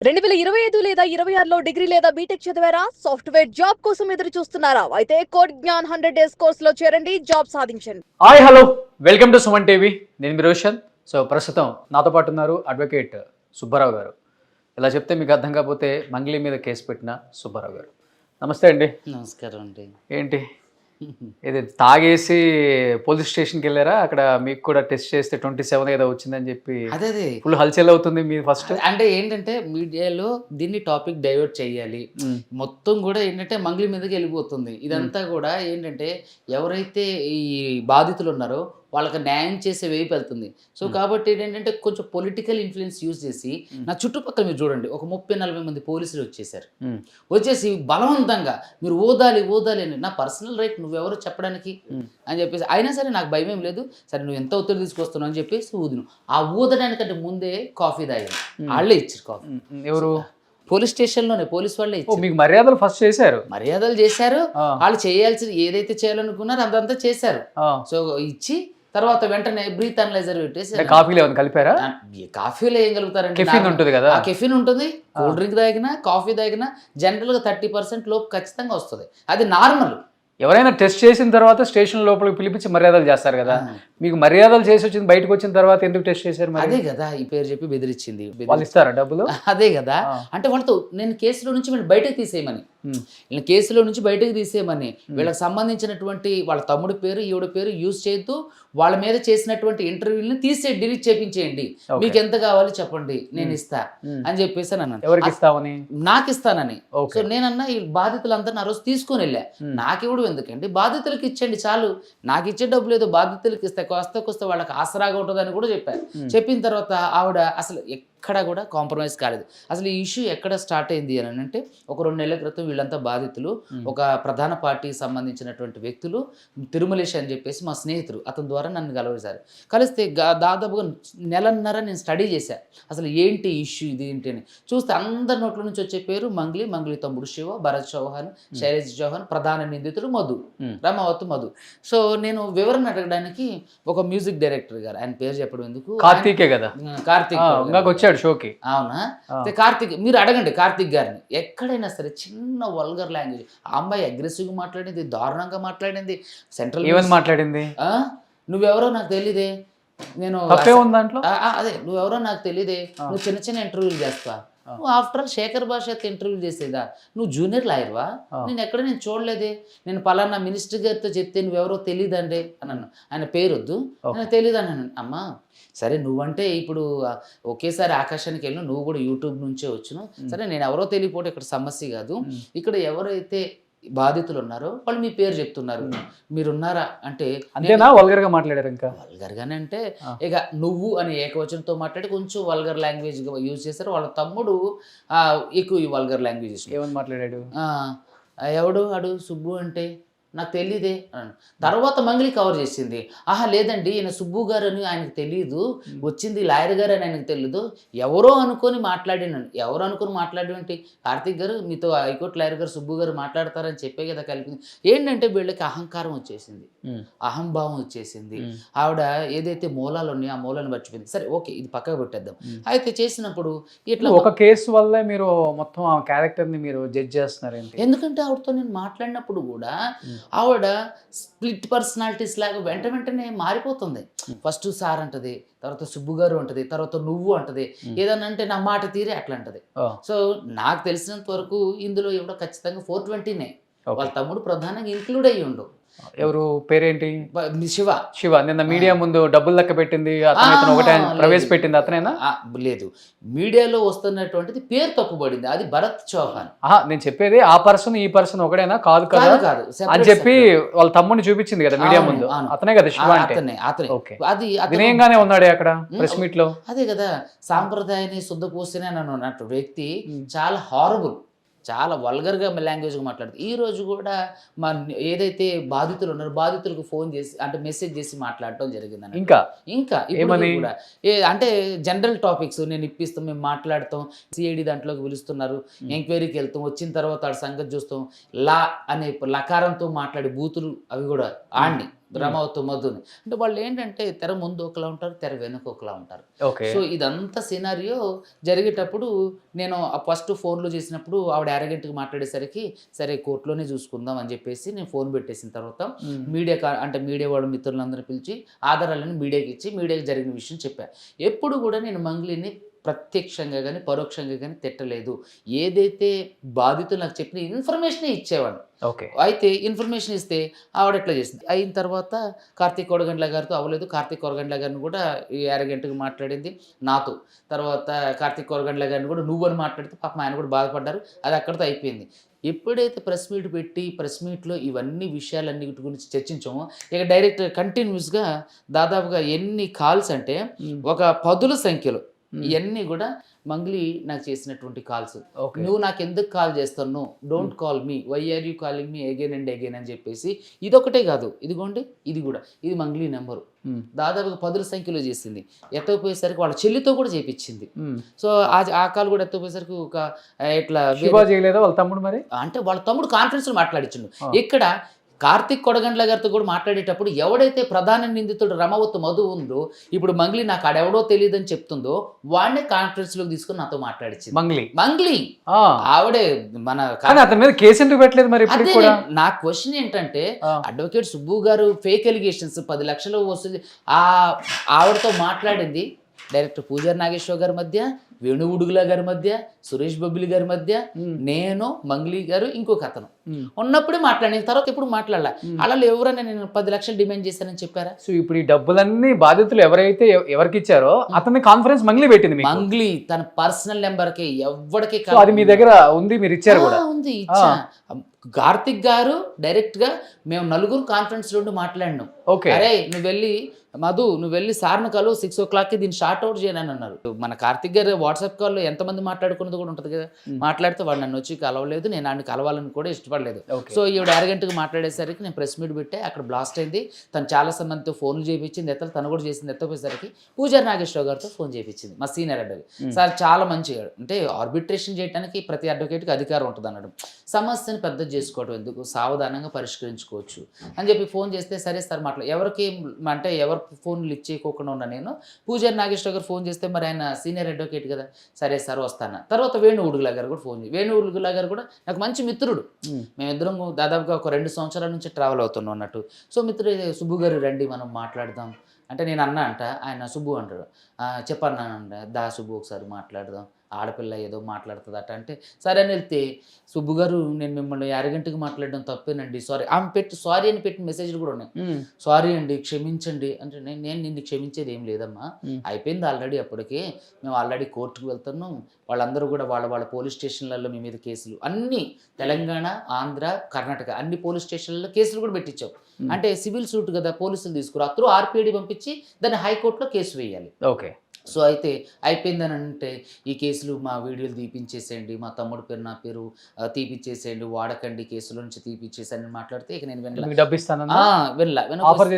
2025 లేదా 26లో డిగ్రీ లేదా బీటెక్ చదివారా? సాఫ్ట్‌వేర్ జాబ్ కోసం ఎదురు చూస్తున్నారా? అయితే కోడ్ జ్ఞాన్ 100 డేస్ కోర్సులో చేరండి, జాబ్ సాధించండి. Hi hello welcome to Suman TV. నేను మీ రోషన్. సో ప్రస్తుతం నాతో పాటు ఉన్నారు అడ్వకేట్ సుబ్బారావు గారు. ఇలా చెప్తే మీకు అర్థం కాకపోతే మంగ్లీ మీద కేసు పెట్టిన సుబ్బారావు గారు. నమస్తే అండి. నమస్కారం అండి. ఏంటి ఇది తాగేసి పోలీస్ స్టేషన్కి వెళ్ళారా? అక్కడ మీకు కూడా టెస్ట్ చేస్తే 27 ఏదో వచ్చిందని చెప్పి అదే ఫుల్ హల్చల్ అవుతుంది మీరు ఫస్ట్. అంటే ఏంటంటే మీడియాలో దీన్ని టాపిక్ డైవర్ట్ చేయాలి, మొత్తం కూడా ఏంటంటే మంగ్లీ మీదకి వెళ్ళిపోతుంది. ఇదంతా కూడా ఏంటంటే ఎవరైతే ఈ బాధితులు ఉన్నారో వాళ్ళకి న్యాయం చేసే వైపు వెళ్తుంది. సో కాబట్టి ఏంటంటే కొంచెం పొలిటికల్ ఇన్ఫ్లుయెన్స్ యూజ్ చేసి నా చుట్టుపక్కల మీరు చూడండి ఒక 30-40 మంది పోలీసులు వచ్చేసారు. వచ్చేసి బలవంతంగా మీరు ఓదాలి అని, నా పర్సనల్ రైట్ నువ్వెవరు చెప్పడానికి అని చెప్పేసి, అయినా సరే నాకు భయం ఏం లేదు, సరే నువ్వు ఎంత ఒత్తిడి తీసుకొస్తున్నావు అని చెప్పేసి ఊదును. ఆ ఊదడానికంటే ముందే కాఫీ తాగాను, వాళ్ళే ఇచ్చారు కాఫీ. ఎవరు? పోలీస్ స్టేషన్లోనే పోలీస్ వాళ్ళే ఇచ్చారు. మీకు మర్యాదలు ఫస్ట్ చేశారు, మర్యాదలు చేశారు, వాళ్ళు చేయాల్సింది ఏదైతే చేయాలనుకున్నారో అదంతా చేశారు. సో ఇచ్చి తర్వాత వెంటనే బ్రీత్ అనలైజర్ పెట్టేసి కాఫీలో ఏమైనా కలిపారా? కాఫీలో ఏం కలుగుతారంటే కెఫిన్ ఉంటుంది కదా, ఆ కెఫిన్ ఉంటుంది. కూల్ డ్రింక్ తాగినా కాఫీ తాగినా జనరల్గా 30% లోపు ఖచ్చితంగా వస్తుంది, అది నార్మల్. ఎవరైనా టెస్ట్ చేసిన తర్వాత స్టేషన్ లోపలికి పిలిపించి మర్యాదలు చేస్తారు కదా, మీకు మర్యాదలు చేసి వచ్చింది బయటకు వచ్చిన తర్వాత ఎందుకు టెస్ట్ చేశారు? అదే కదా ఈ పేరు చెప్పి బెదిరించింది. వాళ్ళు ఇస్తారా డబ్బులు? అదే కదా, అంటే వాళ్ళతో నేను కేసులో నుంచి వీళ్ళు బయటకు తీసేయమని, వీళ్ళ కేసులో నుంచి బయటకు తీసేయమని, వీళ్ళకి సంబంధించినటువంటి వాళ్ళ తమ్ముడి పేరు ఈవిడ పేరు యూజ్ చేయొద్దు, వాళ్ళ మీద చేసినటువంటి ఇంటర్వ్యూని డిలీట్ చేయించేయండి, మీకు ఎంత కావాలి చెప్పండి నేను ఇస్తా అని చెప్పేసి అన్నాను. ఎవరికి ఇస్తామని? నాకు ఇస్తానని. సో నేనన్నా ఈ బాధితులందరినీ ఆ రోజు తీసుకొని వెళ్ళా. నాకు ఇవ్వడం ఎందుకండి, బాధితులకు ఇచ్చండి చాలు, నాకు ఇచ్చే డబ్బులు ఏదో బాధితులకు ఇస్తే కొస్తే వాళ్ళకి ఆసరాగా ఉంటుందని కూడా చెప్పారు. చెప్పిన తర్వాత ఆవిడ అసలు ఎక్కడ కూడా కాంప్రమైజ్ కాలేదు. అసలు ఈ ఇష్యూ ఎక్కడ స్టార్ట్ అయింది అని అంటే, ఒక 2 నెలల క్రితం వీళ్ళంతా బాధితులు ఒక ప్రధాన పార్టీకి సంబంధించినటువంటి వ్యక్తులు తిరుమలేష్ అని చెప్పేసి మా స్నేహితుడు, అతని ద్వారా నన్ను కలవసారు. కలిస్తే దాదాపుగా నెలన్నర నేను స్టడీ చేశాను అసలు ఏంటి ఇష్యూ ఇది ఏంటి అని. చూస్తే అందరి నోట్ల నుంచి వచ్చే పేరు మంగ్లీ తమ్ముడు శివ, భరత్ చౌహాన్, శైలేష్ చౌహాన్, ప్రధాన నిందితుడు మధు, రామావత్ మధు. సో నేను వివరణ అడగడానికి ఒక మ్యూజిక్ డైరెక్టర్ గారు, ఆయన పేరు చెప్పడం ఎందుకు, కార్తీకే కదా, కార్తీక్ షోకి. అవునా? కార్తీక్ మీరు అడగండి కార్తీక్ గారిని. ఎక్కడైనా సరే చిన్న వల్గర్ లాంగ్వేజ్, ఆ అమ్మాయి అగ్రెసివ్గా మాట్లాడింది, దారుణంగా మాట్లాడింది, సెంట్రల్ ఏమని మాట్లాడింది, నువ్వెవరో నాకు తెలియదే, నేను అదే నువ్వెవరో నాకు తెలియదే, నువ్వు చిన్న ఇంటర్వ్యూలు చేస్తా, నువ్వు ఆఫ్టర్ ఆల్ శేఖర్ భాషత్ ఇంటర్వ్యూ చేసేదా, నువ్వు జూనియర్ లాయర్వా, నేను చూడలేదే, నేను పలానా మినిస్టర్ గారితో చెప్తే నువ్వెవరో తెలియదండి అన్నాను. ఆయన పేరు వద్దు, నాకు తెలియదు అన్నాను. అమ్మా సరే నువ్వంటే ఇప్పుడు ఒకేసారి ఆకాశానికి వెళ్ళిన, నువ్వు కూడా యూట్యూబ్ నుంచే వచ్చును, సరే నేను ఎవరో తెలియపోతే ఇక్కడ సమస్య కాదు, ఇక్కడ ఎవరైతే బాధితులు ఉన్నారో వాళ్ళు మీ పేరు చెప్తున్నారు, మీరున్నారా అంటే అంతేనా? వల్గర్ గా మాట్లాడారు? ఇంకా వల్గర్ గానే అంటే ఇక నువ్వు అని ఏకవచనంతో మాట్లాడి కొంచెం వల్గర్ లాంగ్వేజ్ యూజ్ చేశారు. వాళ్ళ తమ్ముడు ఎక్కువ ఈ వల్గర్ లాంగ్వేజ్ ఏమని మాట్లాడాడు, ఎవడు అడు సుబ్బు అంటే నాకు తెలియదే అన్నాను. తర్వాత మంగ్లీ కవర్ చేసింది, ఆహా లేదండి ఈయన సుబ్బు గారు అని ఆయనకు తెలియదు, వచ్చింది లాయర్ గారు అని ఆయనకు తెలియదు, ఎవరో అనుకొని మాట్లాడినాను. ఎవరు అనుకుని మాట్లాడేంటి, కార్తీక్ గారు మీతో హైకోర్టు లాయర్ గారు సుబ్బు గారు మాట్లాడతారని చెప్పే కదా కలిపింది. ఏంటంటే వీళ్ళకి అహంకారం వచ్చేసింది, అహంభావం వచ్చేసింది. ఆవిడ ఏదైతే మూలాలు ఉన్నాయో ఆ మూలాలను మర్చిపోయింది. సరే ఓకే ఇది పక్కకు పెట్టేద్దాం. అయితే చేసినప్పుడు ఇట్లా ఒక కేసు వల్లే మీరు మొత్తం ఆ క్యారెక్టర్ని మీరు జడ్జ్ చేస్తున్నారు. ఎందుకంటే ఆవిడతో నేను మాట్లాడినప్పుడు కూడా ఆవిడ స్ప్లిట్ పర్సనాలిటీస్ లాగా వెంటనే మారిపోతుంది. ఫస్ట్ సార్ అంటది, తర్వాత సుబ్బు గారు అంటది, తర్వాత నువ్వు అంటది, ఏదన్నా అంటే నా మాట తీరే అట్లా అంటది. సో నాకు తెలిసినంత వరకు ఇందులో ఎవడో ఖచ్చితంగా 420నే, వాళ్ళ తమ్ముడు ప్రధానంగా ఇంక్లూడ్ అయ్యి ఉండు. ఎవరు పేరేంటి? శివ. నిన్న మీడియా ముందు డబ్బులు లెక్క పెట్టింది ఒకటే ప్రవేశపెట్టింది అతనేనా? లేదు, మీడియాలో వస్తున్నటువంటిది పేరు తప్పుబడింది, అది భరత్ చౌహాన్. నేను చెప్పేది ఆ పర్సన్ ఈ పర్సన్ ఒకటేనా? కాదు అని చెప్పి వాళ్ళ తమ్ముడిని చూపించింది కదా మీడియా ముందు, అతనే కదా శివ అంటే? అది వినయంగానే ఉన్నాడే అక్కడ ప్రెస్ మీట్ లో. అదే కదా, సాంప్రదాయాన్ని శుద్ధపోస్తేనే అన్నట్టు వ్యక్తి చాలా హారబుల్, చాలా వల్గర్గా లాంగ్వేజ్గా మాట్లాడుతుంది. ఈరోజు కూడా ఏదైతే బాధితులు ఉన్నారో బాధితులకు ఫోన్ చేసి అంటే మెసేజ్ చేసి మాట్లాడటం జరిగిందని. ఇంకా ఇప్పుడు కూడా అంటే జనరల్ టాపిక్స్ నేను ఇప్పిస్తాం, మేము మాట్లాడతాం, సిఐడి దాంట్లోకి పిలుస్తున్నారు, ఎంక్వైరీకి వెళ్తాం, వచ్చిన తర్వాత ఆడ సంగతి చూస్తాం, లా అనే లకారంతో మాట్లాడే బూతులు అవి కూడా ఆడిని రమావత్ మధుని. అంటే వాళ్ళు ఏంటంటే తెర ముందు ఒకలా ఉంటారు, తెర వెనుక ఒకలా ఉంటారు. ఓకే. సో ఇదంతా సినారియో జరిగేటప్పుడు నేను ఫస్ట్ ఫోన్లో చేసినప్పుడు ఆవిడ అరగంటకి మాట్లాడేసరికి సరే కోర్టులోనే చూసుకుందాం అని చెప్పేసి నేను ఫోన్ పెట్టేసిన తర్వాత మీడియా వాళ్ళ మిత్రులందరూ పిలిచి ఆధారాలను మీడియాకి ఇచ్చి మీడియాకి జరిగిన విషయం చెప్పాను. ఎప్పుడు కూడా నేను మంగ్లీని ప్రత్యక్షంగా కానీ పరోక్షంగా కానీ తిట్టలేదు. ఏదైతే బాధితులు నాకు చెప్పిన ఇన్ఫర్మేషనే ఇచ్చేవాడిని. ఓకే. అయితే ఇన్ఫర్మేషన్ ఇస్తే ఆవిడ ఎట్లా చేసింది. అయిన తర్వాత కార్తీక్ కొడగండ్ల గారితో అవ్వలేదు. కార్తీక్ కొడగండ్ల గారిని కూడా ఈ అరగంటకు మాట్లాడింది నాతో. తర్వాత కార్తీక్ కొడగండ్ల గారిని కూడా నువ్వని మాట్లాడితే పాపం ఆయన కూడా బాధపడ్డారు. అది అక్కడితో అయిపోయింది. ఎప్పుడైతే ప్రెస్ మీట్ పెట్టి ప్రెస్ మీట్లో ఇవన్నీ విషయాలన్నిటి గురించి చర్చించామో ఇక డైరెక్ట్ కంటిన్యూస్గా దాదాపుగా ఎన్ని కాల్స్ అంటే ఒక 10ల సంఖ్యలో ఇవన్నీ కూడా మంగ్లీ నాకు చేసినటువంటి కాల్స్. నువ్వు నాకు ఎందుకు కాల్ చేస్తాను, don't call me, why are you calling me again and again అని చెప్పేసి. ఇదొకటే కాదు, ఇదిగోండి ఇది కూడా, ఇది మంగ్లీ నెంబరు. దాదాపుగా 10ల సంఖ్యలో చేసింది. ఎత్తకపోయేసరికి వాళ్ళ చెల్లితో కూడా చేపించింది. సో ఆ కాల్ కూడా ఎత్తకపోయేసరికి ఒక ఇట్లా చేయలేదా వాళ్ళ తమ్ముడు? మరి అంటే వాళ్ళ తమ్ముడు కాన్ఫరెన్స్లో మాట్లాడించిండు. ఇక్కడ కార్తీక్ కొడగండ్ల గారితో కూడా మాట్లాడేటప్పుడు ఎవడైతే ప్రధాన నిందితుడు రమావత్ మధు ఉందో, ఇప్పుడు మంగ్లీ నాకు ఆడెవడో తెలియదని చెప్తుందో వాడినే కాన్ఫరెన్స్ లోకి తీసుకుని నాతో మాట్లాడించింది. మంగ్లీ ఆవిడే మన అతని మీద కేసు ఎందుకు పెట్టలేదు మరి? నా క్వశ్చన్ ఏంటంటే అడ్వకేట్ సుబ్బు గారు ఫేక్ ఎలిగేషన్స్ 10 లక్షలు వస్తుంది ఆవిడతో మాట్లాడింది డైరెక్టర్ పూజారి నాగేశ్వర గారి మధ్య, వేణు ఉడుగుల గారి మధ్య, సురేష్ బొబ్బిలి గారి మధ్య, నేను, మంగ్లీ గారు, ఇంకొక అతను ఉన్నప్పుడే మాట్లాడిన తర్వాత ఇప్పుడు మాట్లాడాల. అలా ఎవరైనా నేను 10 లక్షలు డిమాండ్ చేశానని చెప్పారా? సో ఇప్పుడు ఈ డబ్బులన్నీ బాధితులు ఎవరైతే ఎవరికి ఇచ్చారో అతన్ని కాన్ఫరెన్స్ మంగ్లీ పెట్టింది. మంగ్లీ తన పర్సనల్ నెంబర్కి ఎవరికి అది మీ దగ్గర ఉంది, మీరు ఇచ్చారు కూడా? ఉంది, ఇచ్చా. కార్తిక్ గారు డైరెక్ట్ గా మేము నలుగురు కాన్ఫరెన్స్ లో మాట్లాడినాం. అరే నువ్వు వెళ్ళి సార్ను కలు 6 o'clockకి దీన్ని షార్ట్ అవుట్ చేయని అన్నారు. మన కార్తిక్ గారు వాట్సాప్ కాల్లో ఎంతమంది మాట్లాడుకున్నది కూడా ఉంటుంది కదా. మాట్లాడితే వాడు నన్ను వచ్చి కలవలేదు, నేను ఆయన కలవాలని కూడా ఇష్టపడలేదు. సో ఈవిడ అరగంటకు మాట్లాడేసరికి నేను ప్రెస్ మీట్ పెట్టే అక్కడ బ్లాస్ట్ అయింది. తను చాలా మందితో ఫోన్లు చేయించింది, తను కూడా చేసింది. ఎత్తపోయేసరికి పూజారి నాగేశ్వర గారితో ఫోన్ చేయించింది, మా సీనియర్ అడ్వకేట్. సార్ చాలా మంచిగా అంటే ఆర్బిట్రేషన్ చేయడానికి ప్రతి అడ్వకేట్కి అధికారం ఉంటుంది అన్నాడు. సమస్యను పెద్ద చేసుకోవడం ఎందుకు, సావధానంగా పరిష్కరించుకోవచ్చు అని చెప్పి ఫోన్ చేస్తే సరే సార్ ఎవరికి అంటే ఎవరు ఫోన్ లిఫ్ట్ చేయకోకుండా ఉన్నా నేను. పూజారి నాగేశ్వర గారు ఫోన్ చేస్తే మరి ఆయన సీనియర్ అడ్వకేట్ కదా, సరే సార్ వస్తాను. తర్వాత వేణు ఉడుగుల గారు కూడా ఫోన్ చేసి, వేణు ఉడుగుల గారు కూడా నాకు మంచి మిత్రుడు. మేమిద్దరం దాదాపుగా ఒక 2 సంవత్సరాల నుంచి ట్రావెల్ అవుతున్నాం అన్నట్టు. సో మిత్రుడు సుబ్బు గారు రండి మనం మాట్లాడదాం అంటే నేను ఆయన సుబ్బు అంటాడు. చెప్పన్నానంట, దా సుబ్బు ఒకసారి మాట్లాడదాం, ఆడపిల్ల ఏదో మాట్లాడుతుందట అంటే సరే అని వెళ్తే సుబ్బు గారు నేను మిమ్మల్ని అరగంటకి మాట్లాడడం తప్పేనండి, సారీ. ఆమె సారీ అని పెట్టిన మెసేజ్లు కూడా ఉన్నాయి. సారీ అండి క్షమించండి అంటే నేను నిన్ను క్షమించేది ఏం లేదమ్మా, అయిపోయింది ఆల్రెడీ. అప్పటికే మేము ఆల్రెడీ కోర్టుకు వెళ్తున్నాం. వాళ్ళందరూ కూడా వాళ్ళ పోలీస్ స్టేషన్లలో మీ మీద కేసులు అన్ని తెలంగాణ, ఆంధ్ర, కర్ణాటక అన్ని పోలీస్ స్టేషన్లలో కేసులు కూడా పెట్టించాం. అంటే సివిల్ సూట్ కదా, పోలీసులు తీసుకురా అత్రూ ఆర్పిఐడి పంపించి దాన్ని హైకోర్టులో కేసు వేయాలి. ఓకే. సో అయితే అయిపోయిందని అంటే ఈ కేసులు మా వీడియోలు తీపించేసేయండి, మా తమ్ముడు పేరు నా పేరు తీపిచ్చేసేయండి, వాడకండి, కేసుల నుంచి తీపిచ్చేసని మాట్లాడితే ఇక నేను ఆఫర్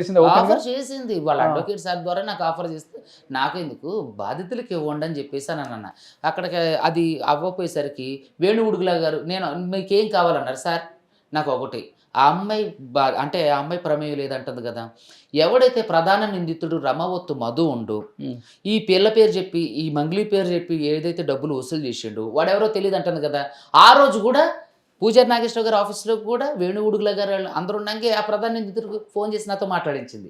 చేసింది వాళ్ళ అడ్వకేట్ సార్ ద్వారా నాకు ఆఫర్ చేస్తే నాకెందుకు బాధితులకి ఇవ్వండి అని చెప్పేసి అని అన్న. అక్కడికి అది అవ్వపోయేసరికి వేణు ఉడుగుల గారు నేను మీకేం కావాలన్నారు సార్, నాకు ఒకటి ఆ అమ్మాయి ప్రమేయం లేదంటుంది కదా. ఎవడైతే ప్రధాన నిందితుడు రమావత్ మధు ఉండు ఈ పిల్ల పేరు చెప్పి ఈ మంగ్లీ పేరు చెప్పి ఏదైతే డబ్బులు వసూలు చేసిండు వాడెవరో తెలియదు అంటుంది కదా. ఆ రోజు కూడా పూజారి నాగేశ్వర గారి ఆఫీస్లో కూడా వేణు ఉడుగుల గారు అందరూ ఉన్నాక ఆ ప్రధాన నిందితుడికి ఫోన్ చేసి నాతో మాట్లాడించింది.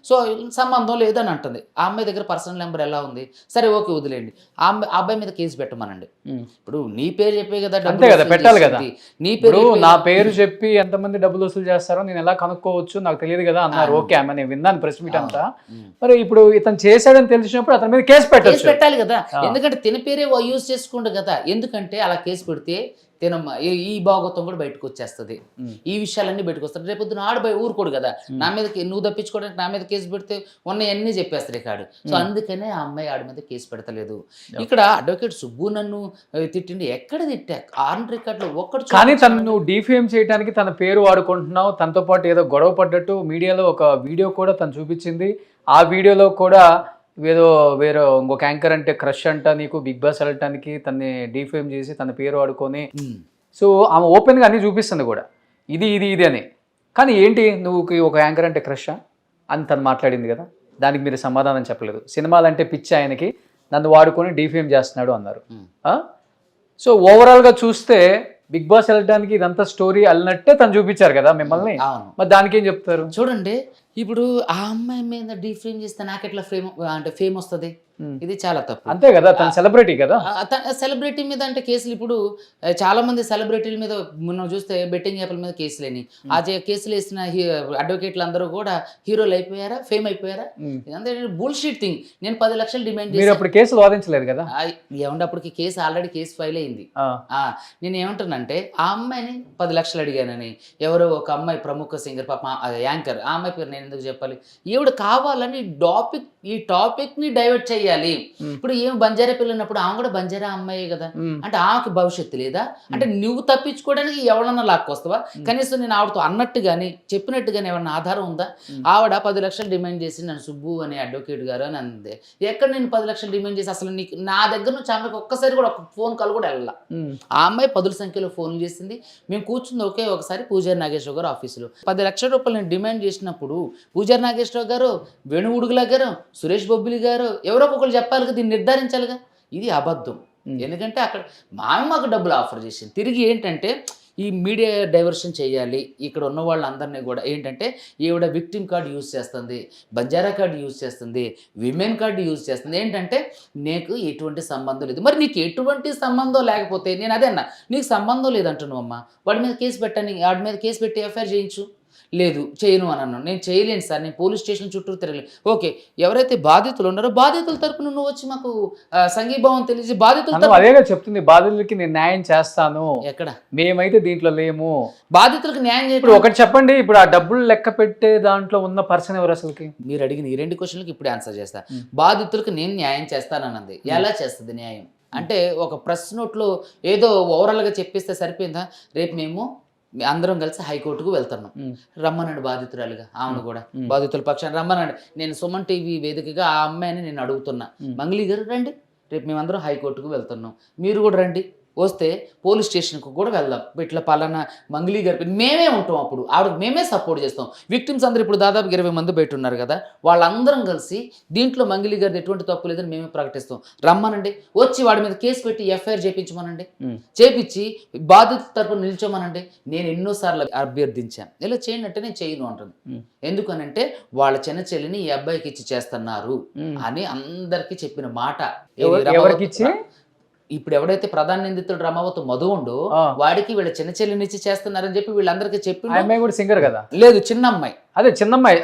సో సంబంధం లేదని అంటుంది. ఆ అమ్మాయి దగ్గర పర్సనల్ నెంబర్ ఎలా ఉంది, సరే ఓకే వదిలేండి, ఆ అబ్బాయి మీద కేసు పెట్టమనండి. ఇప్పుడు నీ పేరు చెప్పే కదా పెట్టాలి కదా, నీ పేరు నా పేరు చెప్పి ఎంతమంది డబ్బులు వసూలు చేస్తారో నేను ఎలా కనుక్కోవచ్చు నాకు తెలియదు కదా అన్నారు. ఓకే అమ్మ నేను విన్నాను ప్రెస్ మీట్ అంతా. మరి ఇప్పుడు ఇతను చేశాడని తెలిసినప్పుడు అతని మీద కేసు పెట్టాలి కదా, ఎందుకంటే తిన పేరే యూజ్ చేసుకుంటూ కదా. ఎందుకంటే అలా కేసు పెడితే ఈ భాగవతం కూడా బయటకు వచ్చేస్తుంది, ఈ విషయాలన్నీ బయటకు వస్తాయి. రేపొద్దున ఆడబోయి ఊరుకోడు కదా, నా మీద నువ్వు తప్పించుకోవడానికి నా మీద కేసు పెడితే ఉన్నవన్నీ చెప్పేస్తారు కాడు. సో అందుకనే ఆ అమ్మాయి ఆడి మీద కేసు పెడతలేదు. ఇక్కడ అడ్వకేట్ సుబ్బు నన్ను తిట్టిండి, ఎక్కడ తిట్టా ఆన్ రికార్డులో ఒక్కడు. కానీ తను డిఫేమ్ చేయడానికి తన పేరు వాడుకుంటున్నావు, తనతో పాటు ఏదో గొడవ పడ్డట్టు మీడియాలో ఒక వీడియో కూడా తను చూపించింది. ఆ వీడియోలో కూడా వేరే ఇంకొక యాంకర్ అంటే క్రష్ అంట నీకు బిగ్ బాస్ వెళ్ళటానికి తన్ని డిఫేమ్ చేసి తన పేరు వాడుకొని, సో ఆమె ఓపెన్గా అన్ని చూపిస్తుంది కూడా ఇది ఇది ఇది అని. కానీ ఏంటి నువ్వు ఒక యాంకర్ అంటే క్రష్ అని తను మాట్లాడింది కదా, దానికి మీరు సమాధానం చెప్పలేదు. సినిమాలంటే పిచ్చి ఆయనకి, నన్ను వాడుకొని డిఫేమ్ చేస్తున్నాడు అన్నారు. సో ఓవరాల్గా చూస్తే బిగ్ బాస్ వెళ్ళడానికి ఇదంతా స్టోరీ అల్లినట్టే తను చూపించారు కదా మిమ్మల్ని. అవును. మరి దానికి ఏం చెప్తారు? చూడండి, ఇప్పుడు ఆ అమ్మాయి మీద డీఫ్రేమ్ చేస్తే నాకు ఎట్లా ఫేమ్ వస్తుంది? ఇది చాలా తప్పు. అంతే కదా, తను సెలబ్రిటీ కదా. సెలబ్రిటీ మీద అంటే కేసులు ఇప్పుడు చాలా మంది సెలబ్రిటీల మీద మనం చూస్తే బెట్టింగ్ యాప్ల మీద కేసులేని ఆ కేసులు వేసిన అడ్వకేట్లు అందరూ కూడా హీరోలు అయిపోయారా, ఫేమ్ అయిపోయారా? ఇదంతా బుల్షిట్ థింగ్. నేను 10 లక్షలు డిమాండ్ మీరు అప్పుడు కేసులు వాదించలేదు కదా? ఏమంటే అప్పటికి కేసు ఆల్రెడీ కేసు ఫైల్ అయింది. నేను ఏమంటానంటే ఆ అమ్మాయిని 10 లక్షలు అడిగానని, ఎవరో ఒక అమ్మాయి ప్రముఖ సింగర్ పాప యాంకర్, ఆ అమ్మాయి పేరు నేను ఎందుకు చెప్పాలి, ఈవిడ కావాలని ఈ టాపిక్ ని డైవర్ట్ చేయాలి. ఇప్పుడు ఏం బంజారా పిల్లన్నప్పుడు ఆమె కూడా బంజారా అమ్మాయి కదా, అంటే ఆమెకి భవిష్యత్తు లేదా? అంటే నువ్వు తప్పించుకోవడానికి ఎవరన్నా లాక్కొస్తావా? కనీసం నేను ఆవిడతో అన్నట్టు కానీ చెప్పినట్టు కానీ ఏమన్నా ఆధారం ఉందా? ఆవిడ 10 లక్షలు డిమాండ్ చేసి నన్ను సుబ్బు అనే అడ్వకేట్ గారు అని అందే. ఎక్కడ నేను 10 లక్షలు డిమాండ్ చేసి అసలు నీకు నా దగ్గర నుంచి ఆమెకు ఒక్కసారి కూడా ఒక ఫోన్ కాల్ కూడా వెళ్ళాల. ఆ అమ్మాయి 10 సంఖ్యలో ఫోన్లు చేసింది. మేము కూర్చుంది ఒకే ఒకసారి పూజారి నాగేశ్వర గారు ఆఫీసులో. 10 లక్షల రూపాయలు నేను డిమాండ్ చేసినప్పుడు పూజారి నాగేశ్వర గారు, వేణు ఉడుగుల గారు, సురేష్ బొబ్బిలి గారు ఎవరో ఒకరు చెప్పాలి కదా, దీన్ని నిర్ధారించాలిగా. ఇది అబద్ధం. ఎందుకంటే అక్కడ మాకు డబ్బులు ఆఫర్ చేసింది. తిరిగి ఏంటంటే ఈ మీడియా డైవర్షన్ చేయాలి, ఇక్కడ ఉన్న వాళ్ళందరినీ కూడా ఏంటంటే ఈవిడ విక్టిమ్ కార్డు యూజ్ చేస్తుంది, బంజారా కార్డు యూజ్ చేస్తుంది, విమెన్ కార్డు యూజ్ చేస్తుంది. ఏంటంటే నీకు ఎటువంటి సంబంధం లేదు. మరి నీకు ఎటువంటి సంబంధం లేకపోతే నేను అదే అన్నా, నీకు సంబంధం లేదంటున్నావు అమ్మా, వాడి మీద కేసు పెట్టని, వాడి మీద కేసు పెట్టి ఎఫ్ఐఆర్ చేయించు. లేదు చేయను అని అన్నాను. నేను చేయలేను సార్, నేను పోలీస్ స్టేషన్ చుట్టూ తిరగలేదు. ఓకే, ఎవరైతే బాధితులు ఉన్నారో బాధితుల తరపున నువ్వు వచ్చి మాకు సంఘీభావం తెలియజేసి బాధితులు అదేగా చెప్తుంది, బాధితులకి నేను న్యాయం చేస్తాను. ఎక్కడ మేమైతే దీంట్లో లేము. బాధితులకు న్యాయం ఇప్పుడు ఒకటి చెప్పండి, ఇప్పుడు ఆ డబ్బులు లెక్క పెట్టే దాంట్లో ఉన్న పర్సన్ ఎవరు అసలుకి? మీరు అడిగిన ఈ 2 క్వశ్చన్లకి ఇప్పుడు ఆన్సర్ చేస్తా. బాధితులకు నేను న్యాయం చేస్తానన్నది ఎలా చేస్తుంది న్యాయం? అంటే ఒక ప్రెస్ నోట్లో ఏదో ఓవరాల్గా చెప్పేస్తే సరిపోయిందా? రేపు మేము అందరం కలిసి హైకోర్టుకు వెళ్తున్నాం, రమ్మనండి బాధితురాలుగా ఆమెను కూడా, బాధితుల పక్షాన్ని రమ్మనండి. నేను సుమన్ టీవీ వేదికగా ఆ అమ్మాయిని నేను అడుగుతున్నా, మంగళి గారు రండి, రేపు మేమందరం హైకోర్టుకు వెళ్తున్నాం, మీరు కూడా రండి, వస్తే పోలీస్ స్టేషన్కు కూడా వెళ్దాం, ఇట్లా పలానా మంగళి గారి మేమే ఉంటాం, అప్పుడు ఆవిడకి మేమే సపోర్ట్ చేస్తాం. విక్టిమ్స్ అందరూ ఇప్పుడు దాదాపు 20 మంది బయట ఉన్నారు కదా, వాళ్ళందరం కలిసి దీంట్లో మంగళి గారిది ఎటువంటి తప్పు లేదని మేమే ప్రకటిస్తాం, రమ్మనండి, వచ్చి వాడి మీద కేసు పెట్టి ఎఫ్ఐఆర్ చేయించమనండి, చేపించి బాధిత తరపున నిల్చోమనండి. నేను ఎన్నోసార్లు అభ్యర్థించాను, ఇలా చేయండి అంటే నేను చేయను అంటుంది. ఎందుకనంటే వాళ్ళ చిన్న చెల్లిని ఈ అబ్బాయికి ఇచ్చి చేస్తున్నారు అని అందరికీ చెప్పిన మాట. ఇప్పుడు ఎవడైతే ప్రధాన నిందితుడు రమావతు మధు ఉండో వాడికి వీళ్ళ చిన్న చెల్లినిచ్చి చేస్తున్నారని చెప్పి వీళ్ళందరికీ చెప్పి, అమ్మాయి కూడా సింగర్ కదా? లేదు, చిన్న అమ్మాయి, అదే చిన్న అమ్మాయి,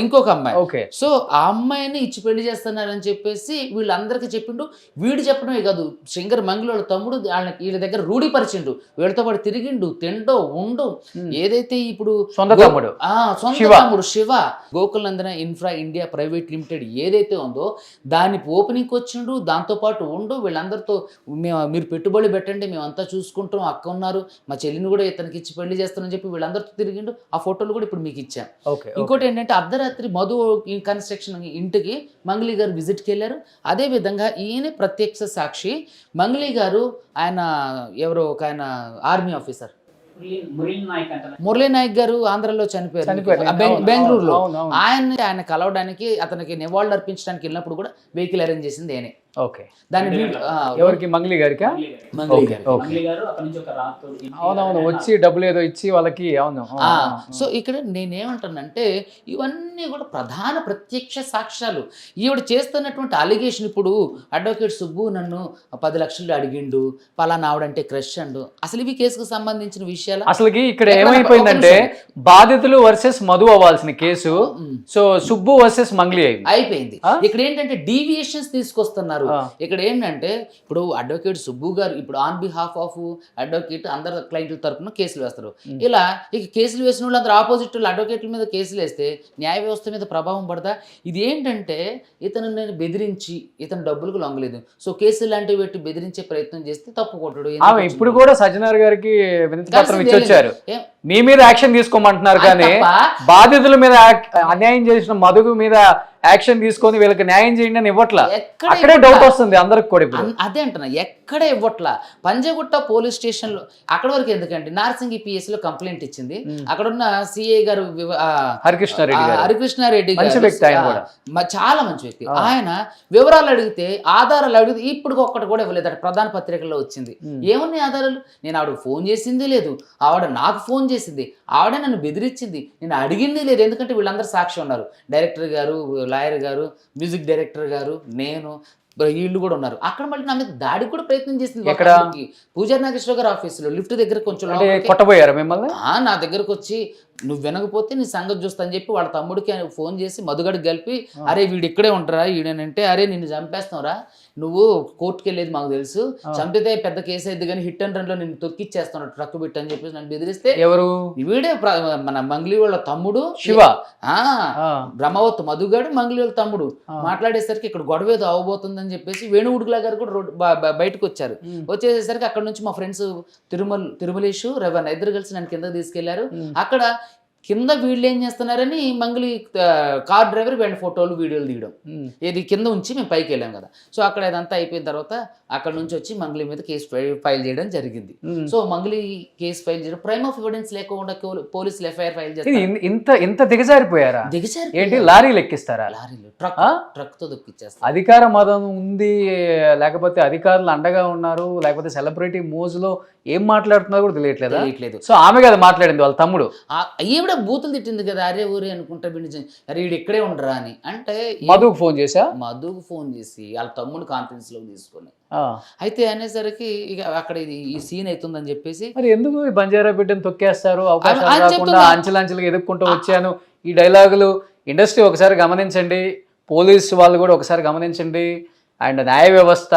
ఇంకొక అమ్మాయి. ఓకే, సో ఆ అమ్మాయిని ఇచ్చి పెళ్లి చేస్తున్నారని చెప్పేసి వీళ్ళందరికీ చెప్పిండు. వీడు చెప్పడమే కాదు, సింగర్ మంగళ వాళ్ళ తమ్ముడు వీళ్ళ దగ్గర రూఢిపరిచిండు, వీళ్ళతో పాటు తిరిగిండు, తిండో ఉండు. ఏదైతే ఇప్పుడు సొంత తమ్ముడు Shiva Gokulananda infra India private limited ఏదైతే ఉందో దాని ఓపెనింగ్ వచ్చిండు, దాంతో పాటు ఉండు, వీళ్ళందరితో మీరు పెట్టుబడి పెట్టండి, మేమంతా చూసుకుంటాం, అక్క ఉన్నారు, మా చెల్లిని కూడా ఇతనికి ఇచ్చి పెళ్లి చేస్తానని చెప్పి వీళ్ళందరితో తిరిగిండు. ఆ ఫోటోలు కూడా ఇప్పుడు మీకు ఇచ్చాను. ఇంకోటి ఏంటంటే అర్ధరాత్రి మధు కన్స్ట్రక్షన్ ఇంటికి మంగళి గారు విజిట్కి వెళ్ళారు. అదే విధంగా ఈయన ప్రత్యక్ష సాక్షి. మంగళి గారు ఆయన ఎవరో ఒక ఆయన ఆర్మీ ఆఫీసర్ మురళీ నాయక్ గారు ఆంధ్రలో చనిపోయారు బెంగళూరులో. ఆయన కలవడానికి అతనికి నివాళులు అర్పించడానికి వెళ్ళినప్పుడు కూడా వెహికల్ అరేంజ్ చేసింది నేనే. ఓకే, దాని ఎవరికి? మంగళి గారికి. అవునవును, వచ్చి డబ్బులు ఏదో ఇచ్చి వాళ్ళకి. అవును. సో ఇక్కడ నేనేమంటానంటే ఇవన్నీ కూడా ప్రధాన ప్రత్యక్ష సాక్ష్యాలు. ఈవిడ చేస్తున్నటువంటి అలిగేషన్, ఇప్పుడు అడ్వకేట్ సుబ్బు నన్ను 10 లక్షలు అడిగిండు, పలానా ఆవిడంటే క్రష్ అండు, అసలు ఇవి కేసుకు సంబంధించిన విషయాలు. అసలుకి ఇక్కడ ఏమైపోయిందంటే బాధితులు వర్సెస్ మధు అవ్వాల్సిన కేసు సో సుబ్బు వర్సెస్ మంగళి అయిపోయింది. ఇక్కడ ఏంటంటే డీవియేషన్స్ తీసుకొస్తున్నారు. ఇక్కడ ఏంటంటే ఇప్పుడు అడ్వకేట్ సుబ్బు గారు ఇప్పుడు ఆన్ బిహాఫ్ ఆఫ్ అడ్వకేట్ అందరు క్లయింట్ల తరపున కేసులు వేస్తారు. ఇలా ఇక కేసులు వేసిన వాళ్ళు అందరూ ఆపోజిట్ అడ్వకేట్ల మీద కేసులు వేస్తే న్యాయ వ్యవస్థ మీద ప్రభావం పడదా? ఇది ఏంటంటే ఇతను నేను బెదిరించి ఇతను డబ్బులకు లొంగలేదు, సో కేసులు లాంటివి పెట్టి బెదిరించే ప్రయత్నం చేస్తే తప్పు కొట్టడు. ఇప్పుడు కూడా సజ్జనార్ గారికి వినతి పత్రం ఇచ్చి వచ్చారు, మీ మీద యాక్షన్ తీసుకోమంటున్నారు కానీ తప్ప బాధితుల మీద అన్యాయం చేసిన మధుగు మీద యాక్షన్ తీసుకొని వీళ్ళకి న్యాయం చేయండి అని ఇవ్వట్లా. ఎక్కడ అక్కడే డౌట్ వస్తుంది అందరికి కూడా ఇప్పుడు. అదే అంటున్నా, ఎక్కడ ఇవ్వట్లా. పంజగుట్ట పోలీస్ స్టేషన్ లో అక్కడ వరకు ఎందుకంటే నార్సింగి పిఎస్ లో కంప్లైంట్ ఇచ్చింది. అక్కడ ఉన్న సిఐ గారు హరికృష్ణారెడ్డి చాలా మంచి వ్యక్తి. ఆయన వివరాలు అడిగితే ఆధారాలు అడిగితే ఇప్పుడు ఒక్కటి కూడా ఇవ్వలేదు. అక్కడ ప్రధాన పత్రికల్లో వచ్చింది. ఏమున్నాయి ఆధారాలు? నేను ఆవిడకు ఫోన్ చేసింది లేదు, ఆవిడ నాకు ఫోన్ చేసింది, ఆవిడ నన్ను బెదిరించింది, నేను అడిగింది లేదు. ఎందుకంటే వీళ్ళందరూ సాక్షి ఉన్నారు, డైరెక్టర్ గారు, లాయర్ గారు, మ్యూజిక్ డైరెక్టర్ గారు, నేను, వీళ్ళు కూడా ఉన్నారు. అక్కడ మళ్ళీ నా మీద దాడికి కూడా ప్రయత్నం చేసింది. పూజారి నాగేశ్వర గారు ఆఫీసులో లిఫ్ట్ దగ్గర కొంచెం కొట్టబోయారు మిమ్మల్ని. నా దగ్గరకు వచ్చి నువ్వు వినకపోతే నీ సంగతి చూస్తా అని చెప్పి వాళ్ళ తమ్ముడికి ఫోన్ చేసి మధుగడికి కలిపి, అరే వీడు ఇక్కడే ఉంటారా ఈడనంటే, అరే నిన్ను చంపేస్తావురా, నువ్వు కోర్టుకి వెళ్ళేది మాకు తెలుసు, చంపితే పెద్ద కేసు అయింది కానీ హిట్ అండ్ రన్ లో నిన్ను తొక్కిచ్చేస్తున్నాడు ట్రక్ బిట్ అని చెప్పేసి నన్ను బెదిరిస్తే, ఎవరు వీడే మన మంగ్లీ వాళ్ళ తమ్ముడు శివ, బ్రహ్మవత్ మధుగాడు మంగ్లీ వాళ్ళ తమ్ముడు మాట్లాడేసరికి ఇక్కడ గొడవ ఏదో అవబోతుందని చెప్పేసి వేణుగుడిలా గారు కూడా బయటకు వచ్చారు. వచ్చేసరికి అక్కడ నుంచి మా ఫ్రెండ్స్ తిరుమలేషు రవణ ఇద్దరు కలిసి నన్ను కిందకి తీసుకెళ్లారు. అక్కడ కింద వీళ్ళు ఏం చేస్తున్నారని మంగళి కార్ డ్రైవర్ వీళ్ళ ఫోటోలు వీడియోలు తీయడం, ఇది కింద ఉంచి మేము పైకి వెళ్ళాం కదా. సో అక్కడ ఇదంతా అయిపోయిన తర్వాత అక్కడ నుంచి వచ్చి మంగళి మీద కేసు ఫైల్ చేయడం జరిగింది. సో మంగళి కేసు ఫైల్ చేయడం, ప్రైమ్ ఆఫ్ ఎవిడెన్స్ లేకుండా పోలీసులు ఎఫ్ఐఆర్ ఫైల్ చేస్తారు. ఇంత దిగజారిపోయారా? ఏంటి లారీలు ఎక్కిస్తారా? లారీలు ట్రక్ తో దొక్కిచ్చేస్తారు. అధికార మదం ఉంది, లేకపోతే అధికారులు అండగా ఉన్నారు, లేకపోతే సెలబ్రిటీ మోజులో ఏం మాట్లాడుతున్నారు కూడా తెలియట్లేదు. సో ఆమె కదా మాట్లాడింది వాళ్ళ తమ్ముడు. ఈవిడ బూతులు తిట్టింది కదా, అరే ఊరే అనుకుంటా అరే వీడు ఇక్కడే ఉండరా అని. అంటే మధుకు ఫోన్ చేసి వాళ్ళ తమ్ముడు కాన్ఫరెన్స్ లో తీసుకొని అయితే అనేసరికి ఇక అక్కడ ఈ సీన్ అవుతుందని చెప్పేసి, మరి ఎందుకు ఈ బంజారా బిడ్డను తొక్కేస్తారు, అవకాశం రాకుండా అంచెలంచెలుగా ఎదుర్కొంటూ వచ్చాను, ఈ డైలాగులు ఇండస్ట్రీ ఒకసారి గమనించండి, పోలీసు వాళ్ళు కూడా ఒకసారి గమనించండి, అండ్ న్యాయ వ్యవస్థ,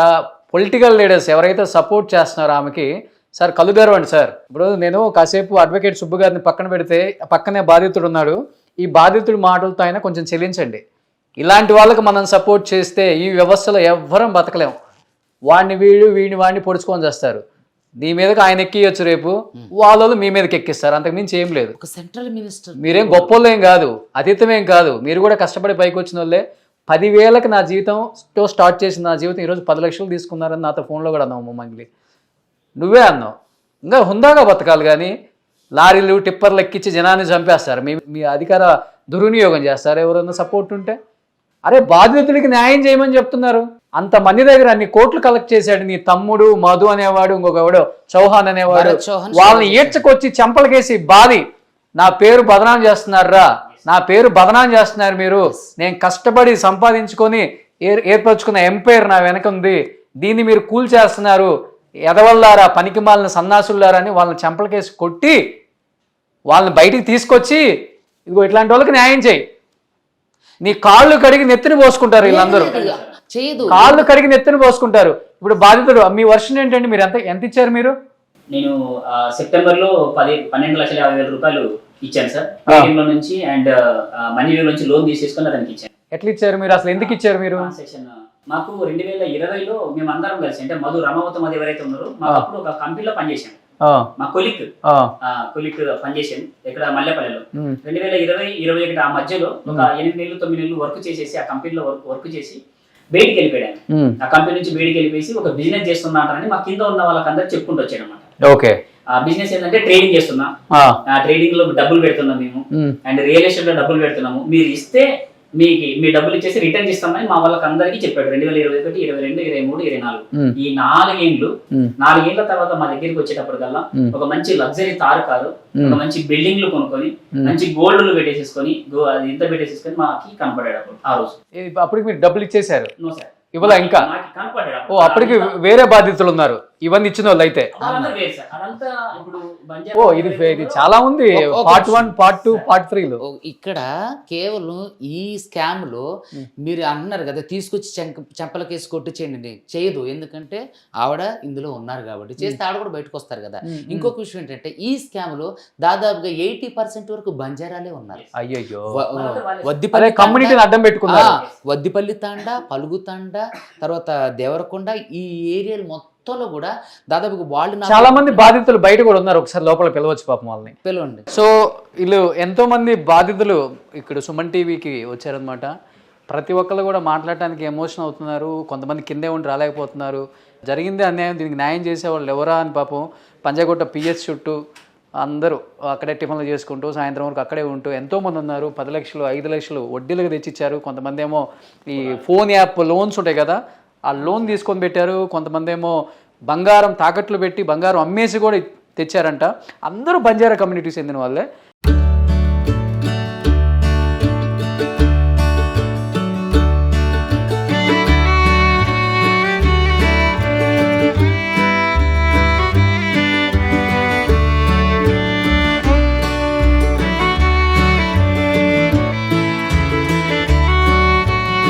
పొలిటికల్ లీడర్స్ ఎవరైతే సపోర్ట్ చేస్తున్నారో ఆమెకి, సార్ కళ్ళు తెరవండి సార్. ఇప్పుడు నేను కాసేపు అడ్వకేట్ సుబ్బు గారిని పక్కన పెడితే పక్కనే బాధితుడు ఉన్నాడు, ఈ బాధితుడి మాటలతో అయినా కొంచెం చెల్లించండి. ఇలాంటి వాళ్ళకి మనం సపోర్ట్ చేస్తే ఈ వ్యవస్థలో ఎవ్వరం బతకలేం. వాడిని పొడుచుకొని చేస్తారు. నీ మీదకి ఆయన ఎక్కియచ్చు, రేపు వాళ్ళు మీ మీదకి ఎక్కిస్తారు, అంతకుమించి ఏం లేదు. ఒక సెంట్రల్ మినిస్టర్, మీరేం గొప్ప ఏం కాదు, అతీతమేం కాదు, మీరు కూడా కష్టపడి పైకి వచ్చిన వాళ్ళే. 10,000కి నా జీవితంతో స్టార్ట్ చేసిన నా జీవితం ఈరోజు 10 లక్షలు తీసుకున్నారని నాతో ఫోన్లో కూడా అన్నావు మంగ్లీ, నువ్వే అన్నావు. ఇంకా హుందాగా బతకాలి కానీ లారీలు టిప్పర్లు ఎక్కించి జనాన్ని చంపేస్తారు, మీ అధికార దుర్వినియోగం చేస్తారు ఎవరన్నా సపోర్ట్ ఉంటే. అరే బాధితుడికి న్యాయం చేయమని చెప్తున్నారు. అంతమంది దగ్గర అన్ని కోట్లు కలెక్ట్ చేశాడు నీ తమ్ముడు, మధు అనేవాడు, ఇంకొకవాడు చౌహాన్ అనేవాడు. వాళ్ళని ఈడ్చుకొచ్చి చెంపలకేసి బాధి నా పేరు బదనాం చేస్తున్నారా, నా పేరు బదనాం చేస్తున్నారు మీరు, నేను కష్టపడి సంపాదించుకొని ఏర్పరచుకున్న ఎంపైర్ నా వెనక ఉంది, దీన్ని మీరు కూల్ చేస్తున్నారు, ఎదవల్లారా, పనికి మాలిన సన్నాసులారా అని వాళ్ళని చెంపలకేసి కొట్టి వాళ్ళని బయటికి తీసుకొచ్చి ఇదిగో ఇట్లాంటి వాళ్ళకి న్యాయం చేయి. నీ కాళ్ళు కడిగి నెత్తిని పోసుకుంటారు వీళ్ళందరూ, కాళ్ళు కడిగి నెత్తిని పోసుకుంటారు. ఇప్పుడు బాధితుడు మీ వర్షన్ ఏంటండి, మీరు ఎంత ఇచ్చారు? మీరు నేను సెప్టెంబర్ లో 12,50,000 రూపాయలు ఇచ్చాను సార్ పేటిఎం లో నుంచి, అండ్ మనీ వ్యూ నుంచి లోన్ తీసేసుకుని దానికి ఇచ్చాను. ఎట్లా ఇచ్చారు మీరు, అసలు ఎందుకు ఇచ్చారు మీరు? మాకు 2020లో మేము అందరం కలిసి, అంటే మధు రమవతం అది ఎవరైతే ఉన్నారో, మాకు అప్పుడు ఒక కంపెనీలో పనిచేసాం, మా కొలిక్ పనిచేసాను ఇక్కడ మల్లెపల్లిలో. 2020-21 ఆ మధ్యలో ఒక 8 నెలలు 9 నెలలు వర్క్ చేసేసి ఆ కంపెనీలో వర్క్ చేసి బయటికి వెళ్ళిపోయాను. ఆ కంపెనీ నుంచి బయటికి వెళ్ళిపోయి ఒక బిజినెస్ చేస్తున్నా అంటారని మా కింద ఉన్న వాళ్ళకందరూ చెప్పుకుంటూ వచ్చాను అనమాట. ఓకే, ఆ బిజినెస్ ఏంటంటే ట్రేడింగ్ చేస్తున్నా, ఆ ట్రేడింగ్ లో డబ్బులు పెడుతున్నాం మేము, అండ్ రియల్ ఎస్టేట్ లో డబ్బులు పెడుతున్నాము, మీరు ఇస్తే మీ డబ్బులు ఇచ్చేసి రిటర్న్ ఇస్తామని మా వాళ్ళకి అందరికీ చెప్పాడు. 2021, 22, 23, 24 ఈ 4 ఏళ్ళు. 4 ఏళ్ల తర్వాత మా దగ్గరికి వచ్చేటప్పటికల్లా ఒక మంచి లగ్జరీ తారు కారు, ఒక మంచి బిల్డింగ్లు కొనుక్కొని, మంచి గోల్డ్లు పెట్టేసేసుకొని, అది ఇంత పెట్టేసేసుకొని మాకి కనపడాడు ఆ రోజు. అప్పటికి మీరు డబ్బులు ఇచ్చేసారు? నో సార్, ఇవ్వలా ఇంకా. ఓ, అప్పటికి వేరే బాధితులు ఉన్నారు ఇవన్నీ ఇచ్చిన వాళ్ళు అయితే. ఓ, ఇది చాలా ఉంది, పార్ట్ 1, పార్ట్ 2, పార్ట్ 3లో. ఇక్కడ కేవలం ఈ స్కామ్ లో మీరు అంటున్నారు కదా, తీసుకొచ్చి చెంపలకేసి కొట్టు చేయండి, చేయదు. ఎందుకంటే ఆవిడ ఇందులో ఉన్నారు కాబట్టి, చేస్తే ఆవిడ కూడా బయటకు వస్తారు కదా. ఇంకొక విషయం ఏంటంటే, ఈ స్కామ్ లో దాదాపుగా 80% వరకు బంజారాలే ఉన్నారు. అయ్యో, వద్దిపల్లి కమ్యూనిటీని అడ్డం పెట్టుకున్నారు. వద్దిపల్లి తాండా, పలుగు తాండా, తర్వాత దేవరకొండ, ఈ ఏరియాలు మొత్తం మొత్తంలో కూడా దాదాపు వాళ్ళు నాకు చాలా మంది బాధితులు బయట కూడా ఉన్నారు, ఒకసారి లోపల పిలవచ్చు పాపం వాళ్ళని. పిలవండి. సో వీళ్ళు ఎంతో మంది బాధితులు ఇక్కడ సుమన్ టీవీకి వచ్చారనమాట. ప్రతి ఒక్కళ్ళు కూడా మాట్లాడటానికి ఎమోషన్ అవుతున్నారు, కొంతమంది కిందే ఉండి రాలేకపోతున్నారు. జరిగిందే అన్యాయం, దీనికి న్యాయం చేసేవాళ్ళు ఎవరా అని పాపం పంజాగుట్ట పిఎస్ చుట్టూ అందరూ అక్కడే టిఫిన్లు చేసుకుంటూ సాయంత్రం వరకు అక్కడే ఉంటూ ఎంతోమంది ఉన్నారు. 10 లక్షలు 5 లక్షలు వడ్డీలకు తెచ్చిచ్చారు. కొంతమంది ఏమో ఈ ఫోన్ యాప్ లోన్స్ ఉంటాయి కదా, ఆ లోన్ తీసుకొని పెట్టారు. కొంతమంది ఏమో బంగారం తాకట్లు పెట్టి బంగారం అమ్మేసి కూడా తెచ్చారంట. అందరూ బంజారా కమ్యూనిటీకి చెందిన వాళ్ళే.